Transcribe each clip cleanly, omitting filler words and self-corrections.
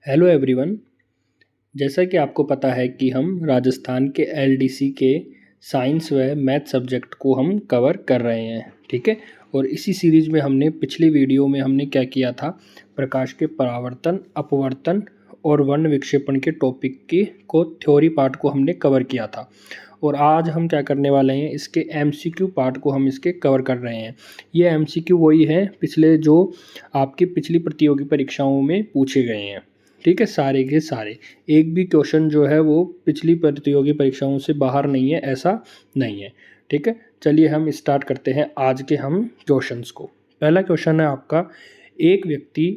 Hello everyone. जैसा कि आपको पता है कि हम राजस्थान के एलडीसी के साइंस व मैथ सब्जेक्ट को हम कवर कर रहे हैं, ठीक है। और इसी सीरीज में हमने पिछली वीडियो में हमने क्या किया था, प्रकाश के परावर्तन, अपवर्तन और वर्ण विक्षेपण के टॉपिक की को थ्योरी पार्ट को हमने कवर किया था। और आज हम क्या करने वाले हैं, इसके एमसीक्यू पार्ट को हम इसके कवर कर रहे हैं। ये एमसीक्यू वही है पिछले जो आपकी पिछली प्रतियोगी परीक्षाओं में पूछे गए हैं, ठीक है। सारे के सारे एक भी क्वेश्चन जो है वो पिछली प्रतियोगी परीक्षाओं से बाहर नहीं है, ऐसा नहीं है, ठीक है। चलिए हम स्टार्ट करते हैं आज के हम क्वेश्चंस को। पहला क्वेश्चन है आपका, एक व्यक्ति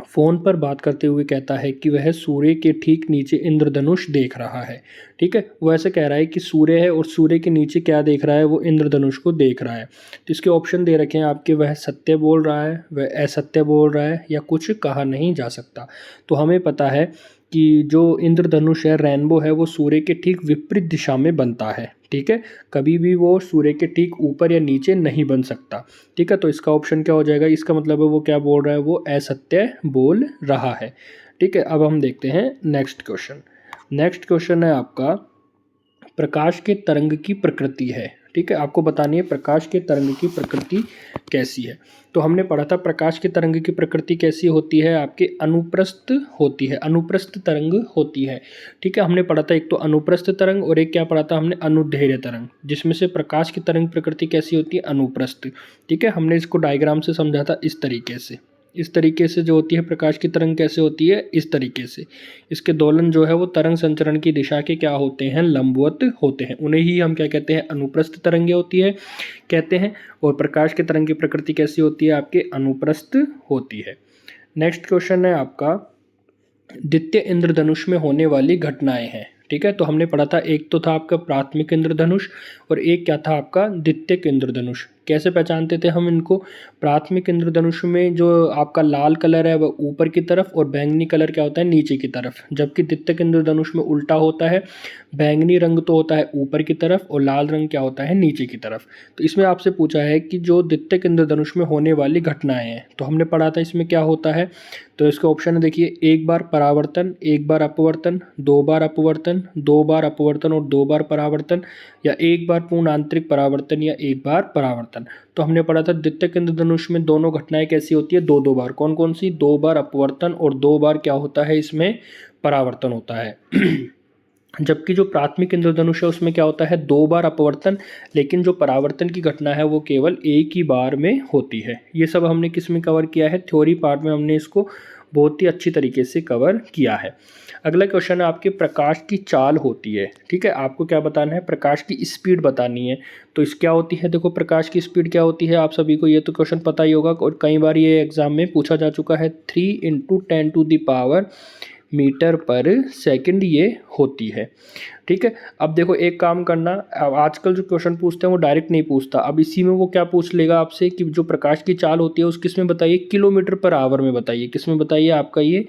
फ़ोन पर बात करते हुए कहता है कि वह सूर्य के ठीक नीचे इंद्रधनुष देख रहा है, ठीक है। वो ऐसे कह रहा है कि सूर्य है और सूर्य के नीचे क्या देख रहा है, वो इंद्रधनुष को देख रहा है। तो इसके ऑप्शन दे रखे हैं आपके, वह सत्य बोल रहा है, वह असत्य बोल रहा है, या कुछ कहा नहीं जा सकता। तो हमें पता है कि जो इंद्रधनुष है, रेनबो है, वो सूर्य के ठीक विपरीत दिशा में बनता है, ठीक है। कभी भी वो सूर्य के ठीक ऊपर या नीचे नहीं बन सकता, ठीक है। तो इसका ऑप्शन क्या हो जाएगा, इसका मतलब है वो क्या बोल रहा है, वो असत्य बोल रहा है, ठीक है। अब हम देखते हैं नेक्स्ट क्वेश्चन। नेक्स्ट क्वेश्चन है आपका, प्रकाश के तरंग की प्रकृति है, ठीक है। आपको बतानी है प्रकाश के तरंग की प्रकृति कैसी है। तो हमने पढ़ा था प्रकाश के तरंग की प्रकृति कैसी होती है, आपके अनुप्रस्थ होती है, अनुप्रस्थ तरंग होती है, ठीक है। हमने पढ़ा था एक तो अनुप्रस्थ तरंग और एक क्या पढ़ा था हमने, अनुदैर्ध्य तरंग, जिसमें से प्रकाश की तरंग प्रकृति कैसी होती है, अनुप्रस्थ, ठीक है। हमने इसको डायग्राम से समझा था इस तरीके से, इस तरीके से जो होती है प्रकाश की तरंग कैसे होती है, इस तरीके से। इसके दोलन जो है वो तरंग संचरण की दिशा के क्या होते हैं, लंबवत होते हैं। उन्हें ही हम क्या कहते हैं, अनुप्रस्थ तरंगे होती है कहते हैं। और प्रकाश की तरंग की प्रकृति कैसी होती है, आपके अनुप्रस्थ होती है। नेक्स्ट क्वेश्चन है आपका, द्वितीय इंद्रधनुष में होने वाली घटनाएं हैं, ठीक है। तो हमने पढ़ा था एक तो था आपका प्राथमिक इंद्रधनुष और एक क्या था आपका, द्वितीयक इंद्रधनुष। कैसे पहचानते थे हम इनको, प्राथमिक इंद्रधनुष में जो आपका लाल कलर है वह ऊपर की तरफ और बैंगनी कलर क्या होता है, नीचे की तरफ। जबकि द्वितीयक इंद्रधनुष में उल्टा होता है, बैंगनी रंग तो होता है ऊपर की तरफ और लाल रंग क्या होता है, नीचे की तरफ। तो इसमें आपसे पूछा है कि जो द्वितीयक इंद्रधनुष में होने वाली घटनाएं हैं, तो हमने पढ़ा था इसमें क्या होता है। तो इसके ऑप्शन है देखिए, एक बार परावर्तन, एक बार अपवर्तन, दो बार अपवर्तन, दो बार अपवर्तन और दो बार परावर्तन, या एक बार पूर्ण आंतरिक परावर्तन या एक बार परावर्तन। तो हमने पढ़ा था द्वितीयक इंद्रधनुष में दोनों घटनाएं कैसी होती है, दो दो बार। कौन कौन सी, दो बार अपवर्तन और दो बार क्या होता है, इसमें परावर्तन होता है। जबकि जो प्राथमिक इंद्रधनुष है उसमें क्या होता है, दो बार अपवर्तन, लेकिन जो परावर्तन की घटना है वो केवल एक ही बार में होती है। ये सब हमने किस में कवर किया है, थ्योरी पार्ट में हमने इसको बहुत ही अच्छी तरीके से कवर किया है। अगला क्वेश्चन है आपके, प्रकाश की चाल होती है, ठीक है। आपको क्या बताना है, प्रकाश की स्पीड बतानी है। तो इस क्या होती है, देखो प्रकाश की स्पीड क्या होती है, आप सभी को ये तो क्वेश्चन पता ही होगा और कई बार ये एग्जाम में पूछा जा चुका है। 3 × 10⁻⁴ मीटर पर सेकंड ये होती है, ठीक है। अब देखो एक काम करना, अब आजकल जो क्वेश्चन पूछते हैं वो डायरेक्ट नहीं पूछता। अब इसी में वो क्या पूछ लेगा आपसे कि जो प्रकाश की चाल होती है उस किस में बताइए, किलोमीटर पर आवर में बताइए। किस में बताइए, आपका ये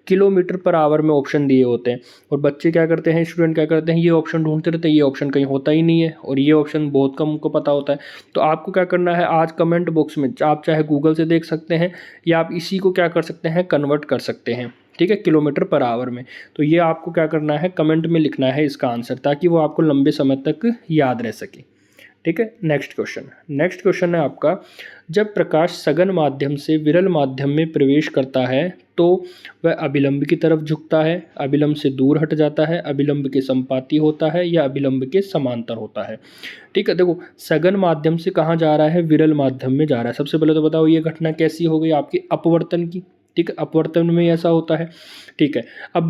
किलोमीटर पर आवर में ऑप्शन दिए होते हैं। और बच्चे क्या करते हैं, स्टूडेंट क्या करते हैं, ये ऑप्शन ढूंढते रहते हैं, ये ऑप्शन कहीं होता ही नहीं है और ये ऑप्शन बहुत कम को पता होता है। तो आपको क्या करना है, आज कमेंट बॉक्स में आप चाहे गूगल से देख सकते हैं या आप इसी को क्या कर सकते हैं, कन्वर्ट कर सकते हैं, ठीक है, किलोमीटर पर आवर में। तो ये आपको क्या करना है, कमेंट में लिखना है इसका आंसर, ताकि वो आपको लंबे समय तक याद रह सके, ठीक है। नेक्स्ट क्वेश्चन, नेक्स्ट क्वेश्चन है आपका, जब प्रकाश सघन माध्यम से विरल माध्यम में प्रवेश करता है तो वह अभिलंब की तरफ झुकता है, अभिलंब से दूर हट जाता है, अभिलंब के संपाती होता है या अभिलंब के समांतर होता है, ठीक है। देखो सघन माध्यम से कहाँ जा रहा है, विरल माध्यम में जा रहा है। सबसे पहले तो बताओ ये घटना कैसी हो गई, आपकी अपवर्तन की, ठीक है। अपवर्तन में ऐसा होता है, ठीक है। अब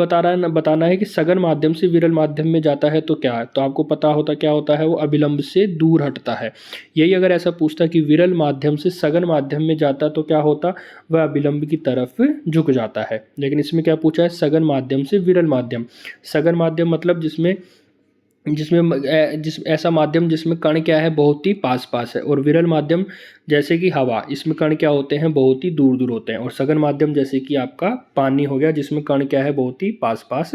बताना है कि सघन माध्यम से विरल माध्यम में जाता है तो क्या है, तो आपको पता होता क्या होता है, वो अभिलंब से दूर हटता है। यही अगर ऐसा पूछता कि विरल माध्यम से सघन माध्यम में जाता तो क्या होता, वह अभिलंब की तरफ झुक जाता है। लेकिन इसमें क्या पूछा है, सघन माध्यम से विरल माध्यम। सघन माध्यम मतलब जिसमें ऐसा माध्यम जिसमें कण क्या है, बहुत ही पास पास है। और विरल माध्यम जैसे कि हवा, इसमें कण क्या होते हैं, बहुत ही दूर दूर होते हैं। और सघन माध्यम जैसे कि आपका पानी हो गया, जिसमें कण क्या है, बहुत ही पास पास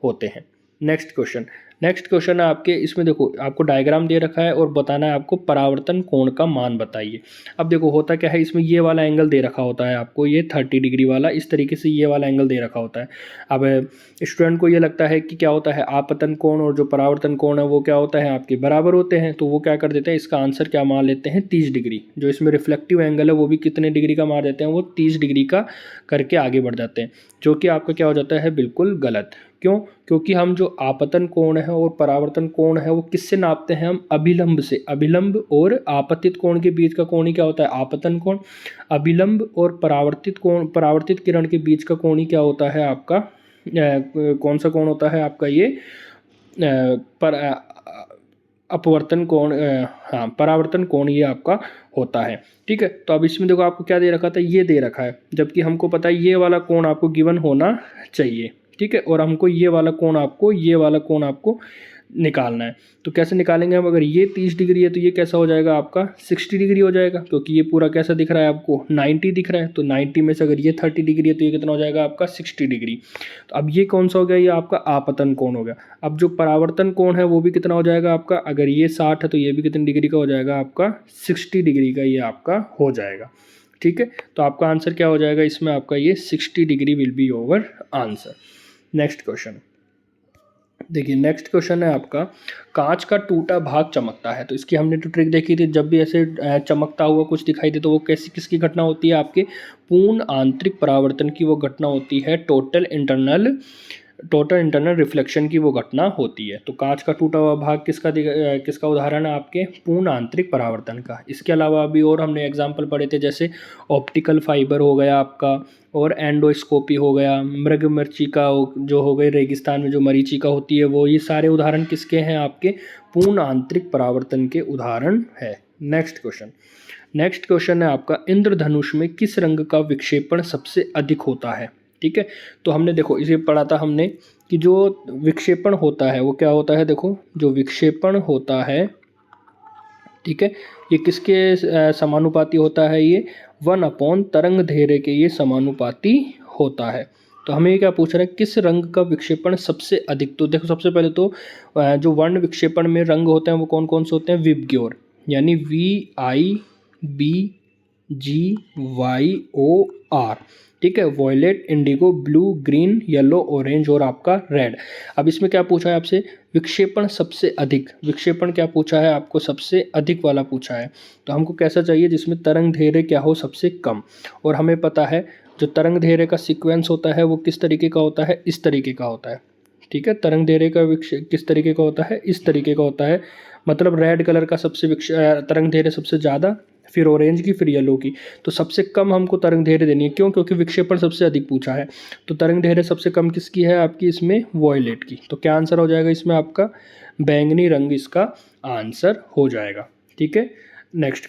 होते हैं। नेक्स्ट क्वेश्चन, नेक्स्ट क्वेश्चन है आपके, इसमें देखो आपको डायग्राम दे रखा है और बताना है आपको परावर्तन कोण का मान बताइए। अब देखो होता क्या है, इसमें ये वाला एंगल दे रखा होता है आपको, ये 30 डिग्री वाला, इस तरीके से ये वाला एंगल दे रखा होता है। अब स्टूडेंट को ये लगता है कि क्या होता है, आपतन कोण और जो परावर्तन कोण है वो क्या होता है आपके बराबर होते हैं, तो वो क्या कर देते हैं, इसका आंसर क्या मान लेते हैं 30 डिग्री। जो इसमें रिफ्लेक्टिव एंगल है वो भी कितने डिग्री का मार देते हैं, वो 30 डिग्री का करके आगे बढ़ जाते हैं, जो कि आपका क्या हो जाता है बिल्कुल गलत। क्यों? क्योंकि हम जो आपतन कोण है और परावर्तन कोण है वो किससे नापते हैं, हम अभिलंब से। अभिलंब और आपतित कोण के बीच का कोण ही क्या होता है, आपतन कोण। अभिलंब और परावर्तित कोण, परावर्तित किरण के बीच का कोण ही क्या होता है आपका, कौन सा कोण होता है आपका, ये पर अपवर्तन कोण, हाँ परावर्तन कोण ये आपका होता है। ठीक है, तो अब इसमें देखो आपको क्या दे रखा था, ये दे रखा है, जबकि हमको पता है ये वाला कोण आपको गिवन होना चाहिए। ठीक है, और हमको ये वाला कोण आपको निकालना है। तो कैसे निकालेंगे हम, अगर ये 30 डिग्री है तो ये कैसा हो जाएगा आपका 60 डिग्री हो जाएगा, क्योंकि ये पूरा कैसा दिख रहा है आपको 90 दिख रहा है। तो 90 में से अगर ये 30 डिग्री है तो ये कितना हो जाएगा आपका 60 डिग्री। तो अब ये कौन सा हो गया, ये आपका आपतन कोण हो गया। अब जो परावर्तन कोण है वो भी कितना हो जाएगा आपका, अगर ये 60 है तो ये भी कितनी डिग्री का हो जाएगा आपका 60 डिग्री का ये आपका हो जाएगा। ठीक है, तो आपका आंसर क्या हो जाएगा इसमें, आपका ये 60 degree will be your answer. Next question देखिए, नेक्स्ट क्वेश्चन है आपका, कांच का टूटा भाग चमकता है। तो इसकी हमने तो ट्रिक देखी थी, जब भी ऐसे चमकता हुआ कुछ दिखाई दे तो वो कैसी किसकी घटना होती है, आपके पूर्ण आंतरिक परावर्तन की वो घटना होती है, टोटल इंटरनल रिफ्लेक्शन की वो घटना होती है। तो कांच का टूटा हुआ भाग किसका उदाहरण है, आपके पूर्ण आंतरिक परावर्तन का। इसके अलावा अभी और हमने एग्जाम्पल पढ़े थे, जैसे ऑप्टिकल फाइबर हो गया आपका, और एंडोस्कोपी हो गया, मृग मरीचिका जो हो गई, रेगिस्तान में जो मरीचिका होती है वो, ये सारे उदाहरण किसके हैं, आपके पूर्ण आंतरिक परावर्तन के उदाहरण है। नेक्स्ट क्वेश्चन है आपका, इंद्रधनुष में किस रंग का विक्षेपण सबसे अधिक होता है। ठीक है, तो हमने देखो इसे पढ़ा था हमने कि जो विक्षेपण होता है वो क्या होता है, देखो जो विक्षेपण होता है, ठीक है, ये किसके समानुपाती होता है, ये 1/, तरंग धैर्य के ये समानुपाती होता है। तो हमें क्या पूछ रहा है, किस रंग का विक्षेपण सबसे अधिक। तो देखो सबसे पहले तो जो वर्ण विक्षेपण में रंग होते हैं वो कौन कौन से होते हैं, विबग्योर, यानी VIBGYOR। ठीक है, violet, indigo, blue, green, yellow, orange और आपका रेड। अब इसमें क्या पूछा है आपसे, विक्षेपण सबसे अधिक, विक्षेपण क्या पूछा है आपको, सबसे अधिक वाला पूछा है। तो हमको कैसा चाहिए जिसमें तरंग धैर्य क्या हो सबसे कम। और हमें पता है जो तरंग धैर्य का सीक्वेंस होता है वो किस तरीके का होता है, इस तरीके का होता है। ठीक है, तरंग धैर्य का किस तरीके का होता है, इस तरीके का होता है। मतलब रेड कलर का सबसे तरंग धैर्य सबसे ज़्यादा, फिर ऑरेंज की, फिर येलो की। तो सबसे कम हमको तरंग धैर्य देनी है, क्यों, क्योंकि विक्षेपण सबसे अधिक पूछा है। तो तरंग धैर्य सबसे कम किसकी है आपकी, इसमें वॉयलेट की। तो क्या आंसर हो जाएगा इसमें आपका, बैंगनी रंग इसका आंसर हो जाएगा। ठीक है, नेक्स्ट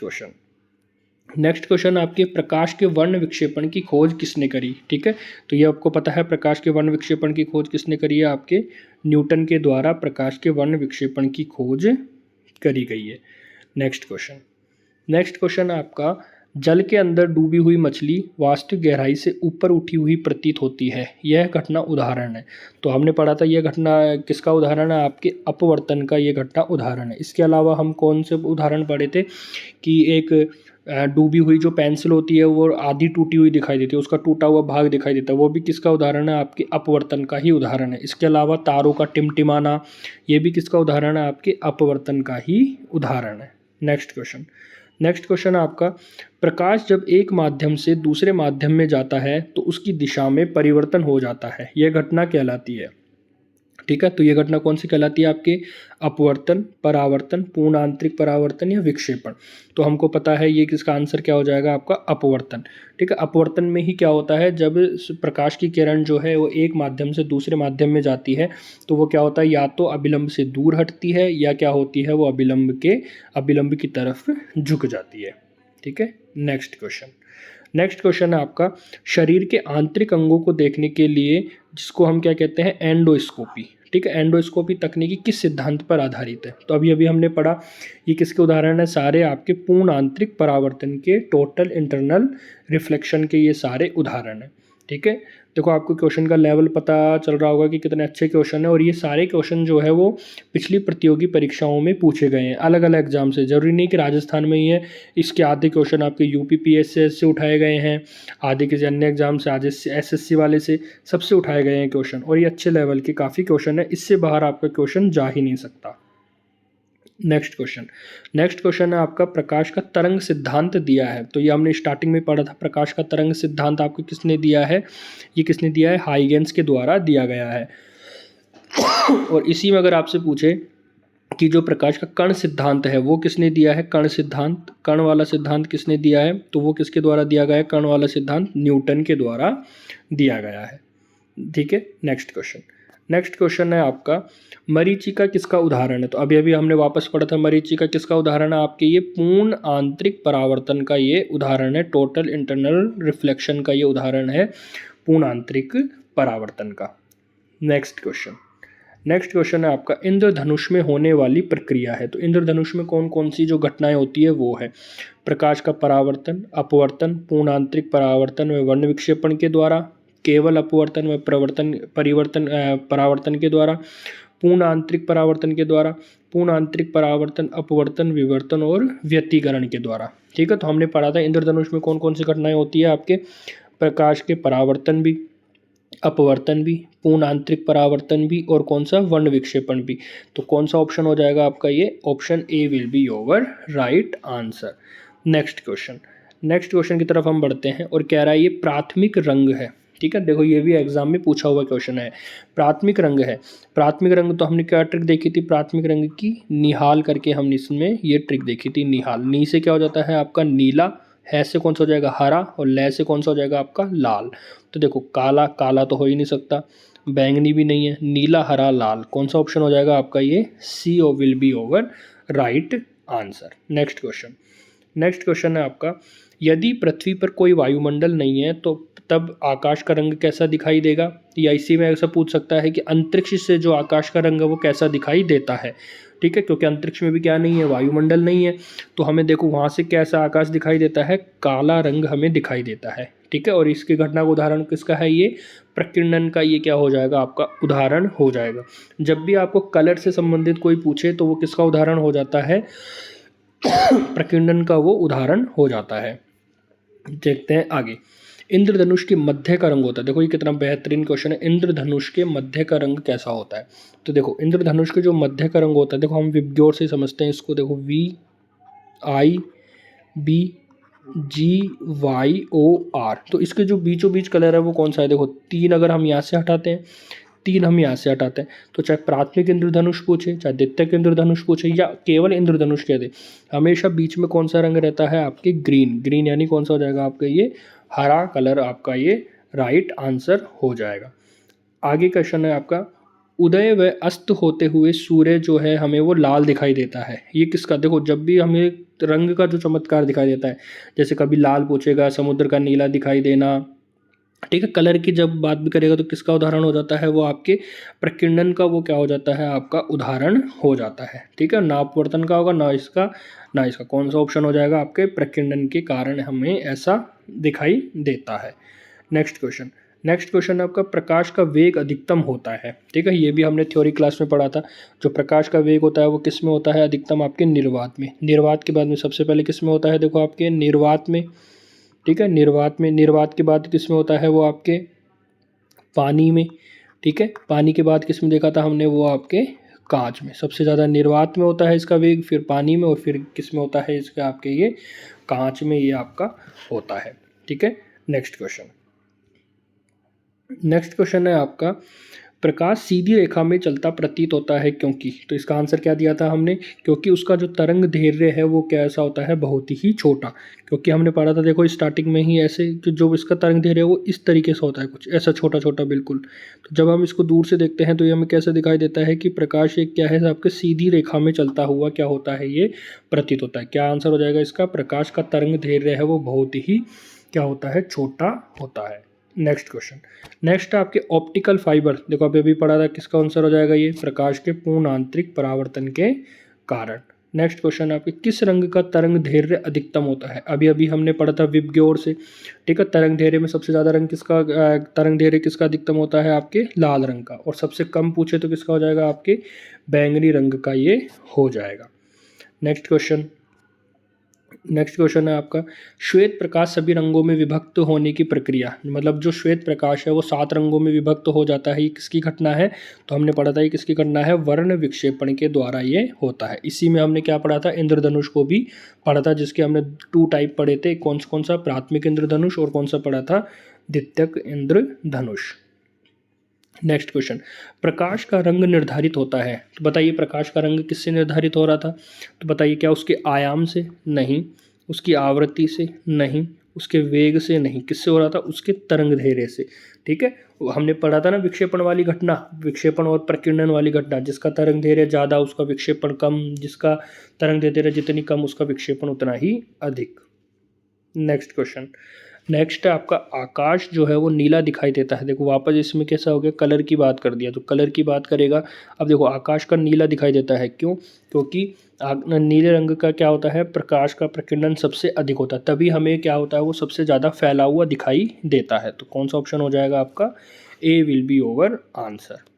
क्वेश्चन आपके, प्रकाश के वर्ण विक्षेपण की खोज किसने करी। ठीक है, तो ये आपको पता है प्रकाश के वर्ण विक्षेपण की खोज किसने करी है, आपके न्यूटन के द्वारा प्रकाश के वर्ण विक्षेपण की खोज करी गई है। नेक्स्ट क्वेश्चन आपका, जल के अंदर डूबी हुई मछली वास्तविक गहराई से ऊपर उठी हुई प्रतीत होती है, यह घटना उदाहरण है। तो हमने पढ़ा था यह घटना किसका उदाहरण है, आपके अपवर्तन का ये घटना उदाहरण है। इसके अलावा हम कौन से उदाहरण पढ़े थे कि एक डूबी हुई जो पेंसिल होती है वो आधी टूटी हुई दिखाई देती है, उसका टूटा हुआ भाग दिखाई देता है, वो भी किसका उदाहरण है, आपके अपवर्तन का ही उदाहरण है। इसके अलावा तारों का टिमटिमाना, ये भी किसका उदाहरण है, आपके अपवर्तन का ही उदाहरण है। नेक्स्ट क्वेश्चन आपका, प्रकाश जब एक माध्यम से दूसरे माध्यम में जाता है तो उसकी दिशा में परिवर्तन हो जाता है, यह घटना कहलाती है। ठीक है, तो ये घटना कौन सी कहलाती है, आपके अपवर्तन, परावर्तन, पूर्ण आंतरिक परावर्तन या विक्षेपण। तो हमको पता है ये किसका आंसर क्या हो जाएगा, आपका अपवर्तन। ठीक है, अपवर्तन में ही क्या होता है, जब प्रकाश की किरण जो है वो एक माध्यम से दूसरे माध्यम में जाती है तो वो क्या होता है, या तो अभिलंब से दूर हटती है या क्या होती है, वो अभिलंब की तरफ झुक जाती है। ठीक है, नेक्स्ट क्वेश्चन है आपका, शरीर के आंतरिक अंगों को देखने के लिए जिसको हम क्या कहते हैं, एंडोस्कोपी। ठीक है, एंडोस्कोपी तकनीकी किस सिद्धांत पर आधारित है। तो अभी हमने पढ़ा, ये किसके उदाहरण है, सारे आपके पूर्ण आंतरिक परावर्तन के, टोटल इंटरनल रिफ्लेक्शन के ये सारे उदाहरण हैं। ठीक है, देखो आपको क्वेश्चन का लेवल पता चल रहा होगा कि कितने अच्छे क्वेश्चन है, और ये सारे क्वेश्चन जो है वो पिछली प्रतियोगी परीक्षाओं में पूछे गए हैं अलग अलग एग्जाम से। ज़रूरी नहीं कि राजस्थान में ही है, इसके आधे क्वेश्चन आपके यूपीपीएससी से उठाए गए हैं, आधे किसी अन्य एग्जाम से, आधे एसएससी वाले से, सबसे उठाए गए हैं क्वेश्चन, और ये अच्छे लेवल के काफ़ी क्वेश्चन है, इससे बाहर आपका क्वेश्चन जा ही नहीं सकता। नेक्स्ट क्वेश्चन है आपका, प्रकाश का तरंग सिद्धांत दिया है। तो ये हमने स्टार्टिंग में पढ़ा था, प्रकाश का तरंग सिद्धांत आपको किसने दिया है, ये किसने दिया है, हाइगेंस के द्वारा दिया गया है। और इसी में अगर आपसे पूछे कि जो प्रकाश का कण सिद्धांत है वो किसने दिया है, कण सिद्धांत, कण वाला सिद्धांत किसने दिया है, तो वो किसके द्वारा दिया गया है, कण वाला सिद्धांत न्यूटन के द्वारा दिया गया है। ठीक है, नेक्स्ट क्वेश्चन है आपका, मरीचिका किसका उदाहरण है। तो अभी अभी हमने वापस पढ़ा था, मरीचिका किसका उदाहरण है आपके, ये पूर्ण आंतरिक परावर्तन का ये उदाहरण है, टोटल इंटरनल रिफ्लेक्शन का ये उदाहरण है पूर्ण आंतरिक परावर्तन का। नेक्स्ट क्वेश्चन है आपका, इंद्रधनुष में होने वाली प्रक्रिया है। तो इंद्रधनुष में कौन कौन सी जो घटनाएं होती है वो है, प्रकाश का परावर्तन, अपवर्तन, पूर्ण आंतरिक परावर्तन व वर्ण विक्षेपण के द्वारा, केवल अपवर्तन व परावर्तन के द्वारा, पूर्ण आंतरिक परावर्तन के द्वारा, पूर्ण आंतरिक परावर्तन, अपवर्तन, विवर्तन और व्यतिकरण के द्वारा। ठीक है, तो हमने पढ़ा था इंद्रधनुष में कौन कौन सी घटनाएं होती है आपके, प्रकाश के परावर्तन भी, अपवर्तन भी, पूर्ण आंतरिक परावर्तन भी, और कौन सा, वर्ण विक्षेपण भी। तो कौन सा ऑप्शन हो जाएगा आपका, ये option A will be your right answer. Next question की तरफ हम बढ़ते हैं, और कह रहा है ये प्राथमिक रंग है। ठीक है, देखो ये भी एग्जाम में पूछा हुआ क्वेश्चन है, प्राथमिक रंग है। प्राथमिक रंग तो हमने क्या ट्रिक देखी थी, प्राथमिक रंग की निहाल करके हमने इसमें ये ट्रिक देखी थी, निहाल। नी से क्या हो जाता है आपका नीला, है से कौन सा हो जाएगा हरा, और ले से कौन सा हो जाएगा आपका लाल। तो देखो काला, काला तो हो ही नहीं सकता, बैंगनी भी नहीं है, नीला, हरा, लाल, कौन सा ऑप्शन हो जाएगा आपका, ये C or will be our right answer. Next question है आपका, यदि पृथ्वी पर कोई वायुमंडल नहीं है तो तब आकाश का रंग कैसा दिखाई देगा। या इसी में ऐसा पूछ सकता है कि अंतरिक्ष से जो आकाश का रंग है वो कैसा दिखाई देता है। ठीक है, क्योंकि अंतरिक्ष में भी क्या नहीं है, वायुमंडल नहीं है, तो हमें देखो वहाँ से कैसा आकाश दिखाई देता है, काला रंग हमें दिखाई देता है। ठीक है, और इसकी घटना का उदाहरण किसका है, ये प्रकीर्णन का ये क्या हो जाएगा आपका उदाहरण हो जाएगा। जब भी आपको कलर से संबंधित कोई पूछे तो वो किसका उदाहरण हो जाता है, प्रकीर्णन का वो उदाहरण हो जाता है। देखते हैं आगे, इंद्रधनुष के मध्य का रंग होता है। देखो ये कितना बेहतरीन क्वेश्चन है, इंद्रधनुष के मध्य का रंग कैसा होता है। तो देखो इंद्रधनुष के जो मध्य का रंग होता है, देखो हम विबग्योर से समझते हैं इसको, देखो VIBGYOR। तो इसके जो बीचों बीच कलर है वो कौन सा है, देखो 3 अगर हम यहाँ से हटाते हैं, 3 हम यहाँ से हटाते हैं, तो चाहे प्राथमिक इंद्रधनुष पूछे, चाहे द्वितीयक इंद्रधनुष पूछे, या केवल इंद्रधनुष कह दे, हमेशा बीच में कौन सा रंग रहता है आपके, ग्रीन यानी कौन सा हो जाएगा आपका ये हरा कलर, आपका ये राइट आंसर हो जाएगा। आगे क्वेश्चन है आपका, उदय व अस्त होते हुए सूर्य जो है हमें वो लाल दिखाई देता है, ये किसका। देखो जब भी हमें रंग का जो चमत्कार दिखाई देता है, जैसे कभी लाल पूछेगा, समुद्र का नीला दिखाई देना, ठीक है, कलर की जब बात भी करेगा तो किसका उदाहरण हो जाता है, वो आपके प्रकीर्णन का वो क्या हो जाता है आपका उदाहरण हो जाता है। ठीक है, ना अपवर्तन का होगा, ना इसका कौन सा ऑप्शन हो जाएगा, आपके प्रकीर्णन के कारण हमें ऐसा दिखाई देता है। नेक्स्ट क्वेश्चन है आपका, प्रकाश का वेग अधिकतम होता है। ठीक है, ये भी हमने थ्योरी क्लास में पढ़ा था। जो प्रकाश का वेग होता है वो किस में होता है, अधिकतम आपके निर्वात में। निर्वात के बाद में सबसे पहले किस में होता है, देखो आपके निर्वात में। ठीक है, निर्वात के बाद किस में होता है, वो आपके पानी में। ठीक है, पानी के बाद किस में देखा था हमने, वो आपके कांच में। सबसे ज़्यादा निर्वात में होता है इसका वेग, फिर पानी में, और फिर किस में होता है इसका आपके ये कांच में ये आपका होता है। ठीक है, नेक्स्ट क्वेश्चन है आपका, प्रकाश सीधी रेखा में चलता प्रतीत होता है क्योंकि। तो इसका आंसर क्या दिया था हमने, क्योंकि उसका जो तरंग दैर्घ्य है वो कैसा होता है, बहुत ही छोटा। क्योंकि हमने पढ़ा था, देखो स्टार्टिंग में ही ऐसे कि जो इसका तरंग दैर्घ्य है वो इस तरीके से होता है, कुछ ऐसा छोटा छोटा बिल्कुल। तो जब हम इसको दूर से देखते हैं तो ये हमें कैसे दिखाई देता है कि प्रकाश एक क्या है आपके सीधी रेखा में चलता हुआ क्या होता है, ये प्रतीत होता है। क्या आंसर हो जाएगा इसका, प्रकाश का तरंग दैर्घ्य है वो बहुत ही क्या होता है, छोटा होता है। नेक्स्ट आपके ऑप्टिकल फाइबर, देखो अभी अभी पढ़ा था, किसका आंसर हो जाएगा ये, प्रकाश के पूर्ण आंतरिक परावर्तन के कारण। नेक्स्ट क्वेश्चन आपके किस रंग का तरंग दैर्घ्य अधिकतम होता है? अभी अभी हमने पढ़ा था विबग्योर से, ठीक है। तरंग दैर्घ्य में सबसे ज़्यादा रंग किसका तरंग दैर्घ्य किसका अधिकतम होता है? आपके लाल रंग का। और सबसे कम पूछे तो किसका हो जाएगा? आपके बैंगनी रंग का ये हो जाएगा। नेक्स्ट क्वेश्चन है आपका श्वेत प्रकाश सभी रंगों में विभक्त होने की प्रक्रिया, मतलब जो श्वेत प्रकाश है वो 7 रंगों में विभक्त हो जाता है, ये किसकी घटना है? तो हमने पढ़ा था ये किसकी घटना है? वर्ण विक्षेपण के द्वारा ये होता है। इसी में हमने क्या पढ़ा था? इंद्रधनुष को भी पढ़ा था, जिसके हमने 2 टाइप पढ़े थे। कौन सा? प्राथमिक इंद्रधनुष, और कौन सा पढ़ा था? द्वितीयक इंद्रधनुष। नेक्स्ट क्वेश्चन, प्रकाश का रंग निर्धारित होता है, तो बताइए प्रकाश का रंग किससे निर्धारित हो रहा था? तो बताइए, क्या उसके आयाम से? नहीं। उसकी आवृत्ति से? नहीं। उसके वेग से? नहीं। किससे हो रहा था? उसके तरंग दैर्घ्य से, ठीक है। हमने पढ़ा था ना विक्षेपण वाली घटना, विक्षेपण और प्रकीर्णन वाली घटना। जिसका तरंग दैर्घ्य ज़्यादा उसका विक्षेपण कम, जिसका तरंग दैर्घ्य जितनी कम उसका विक्षेपण उतना ही अधिक। नेक्स्ट क्वेश्चन, नेक्स्ट है आपका आकाश जो है वो नीला दिखाई देता है। देखो वापस इसमें कैसा हो गया, कलर की बात कर दिया, तो कलर की बात करेगा। अब देखो आकाश का नीला दिखाई देता है, क्यों? क्योंकि नीले रंग का क्या होता है? प्रकाश का प्रकीर्णन सबसे अधिक होता है, तभी हमें क्या होता है? वो सबसे ज़्यादा फैला हुआ दिखाई देता है। तो कौन सा ऑप्शन हो जाएगा आपका? A will be our answer.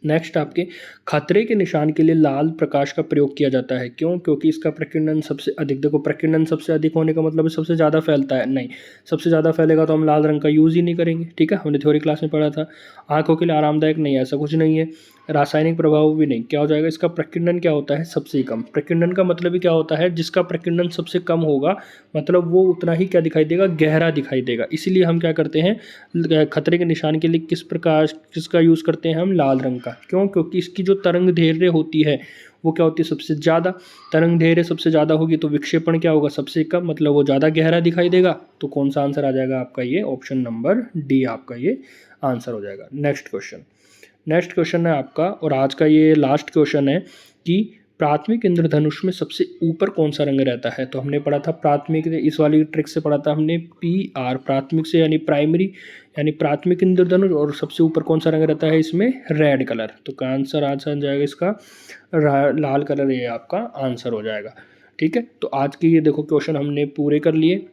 Next आपके खतरे के निशान के लिए लाल प्रकाश का प्रयोग किया जाता है, क्यों? क्योंकि इसका प्रकीर्णन सबसे अधिक, देखो प्रकीर्णन सबसे अधिक होने का मतलब है सबसे ज़्यादा फैलता है, नहीं। सबसे ज़्यादा फैलेगा तो हम लाल रंग का यूज़ ही नहीं करेंगे, ठीक है। हमने थ्योरी क्लास में पढ़ा था। आंखों के लिए आरामदायक नहीं है, ऐसा कुछ नहीं है। रासायनिक प्रभाव भी नहीं। क्या हो जाएगा? इसका प्रकीर्णन क्या होता है? सबसे कम। प्रकीर्णन का मतलब ही क्या होता है? जिसका प्रकीर्णन सबसे कम होगा, मतलब वो उतना ही क्या दिखाई देगा? गहरा दिखाई देगा। इसीलिए हम क्या करते हैं? खतरे के निशान के लिए किसका यूज़ करते हैं हम? लाल रंग का। क्यों? क्योंकि इसकी जो तरंग दैर्घ्य होती है वो क्या होती है? सबसे ज़्यादा। तरंग दैर्घ्य सबसे ज़्यादा होगी तो विक्षेपण क्या होगा? सबसे कम, मतलब वो ज़्यादा गहरा दिखाई देगा। तो कौन सा आंसर आ जाएगा आपका? ये ऑप्शन नंबर डी आपका ये आंसर हो जाएगा। नेक्स्ट क्वेश्चन है आपका, और आज का ये लास्ट क्वेश्चन है कि प्राथमिक इंद्रधनुष में सबसे ऊपर कौन सा रंग रहता है? तो हमने पढ़ा था प्राथमिक, इस वाली ट्रिक से पढ़ा था हमने PR, प्राथमिक से यानी प्राइमरी, यानी प्राथमिक इंद्रधनुष, और सबसे ऊपर कौन सा रंग रहता है इसमें? Red colour. तो का आंसर जाएगा इसका लाल कलर, ये आपका आंसर हो जाएगा, ठीक है। तो आज की ये देखो क्वेश्चन हमने पूरे कर लिए।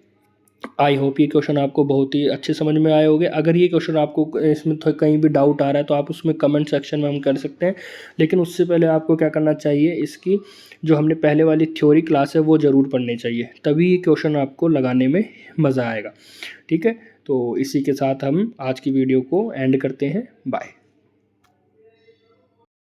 आई होप ये क्वेश्चन आपको बहुत ही अच्छे समझ में आए होंगे। अगर ये क्वेश्चन आपको इसमें कहीं भी डाउट आ रहा है तो आप उसमें कमेंट सेक्शन में हम कर सकते हैं, लेकिन उससे पहले आपको क्या करना चाहिए? इसकी जो हमने पहले वाली थ्योरी क्लास है वो ज़रूर पढ़नी चाहिए, तभी ये क्वेश्चन आपको लगाने में मज़ा आएगा, ठीक है। तो इसी के साथ हम आज की वीडियो को एंड करते हैं। बाय।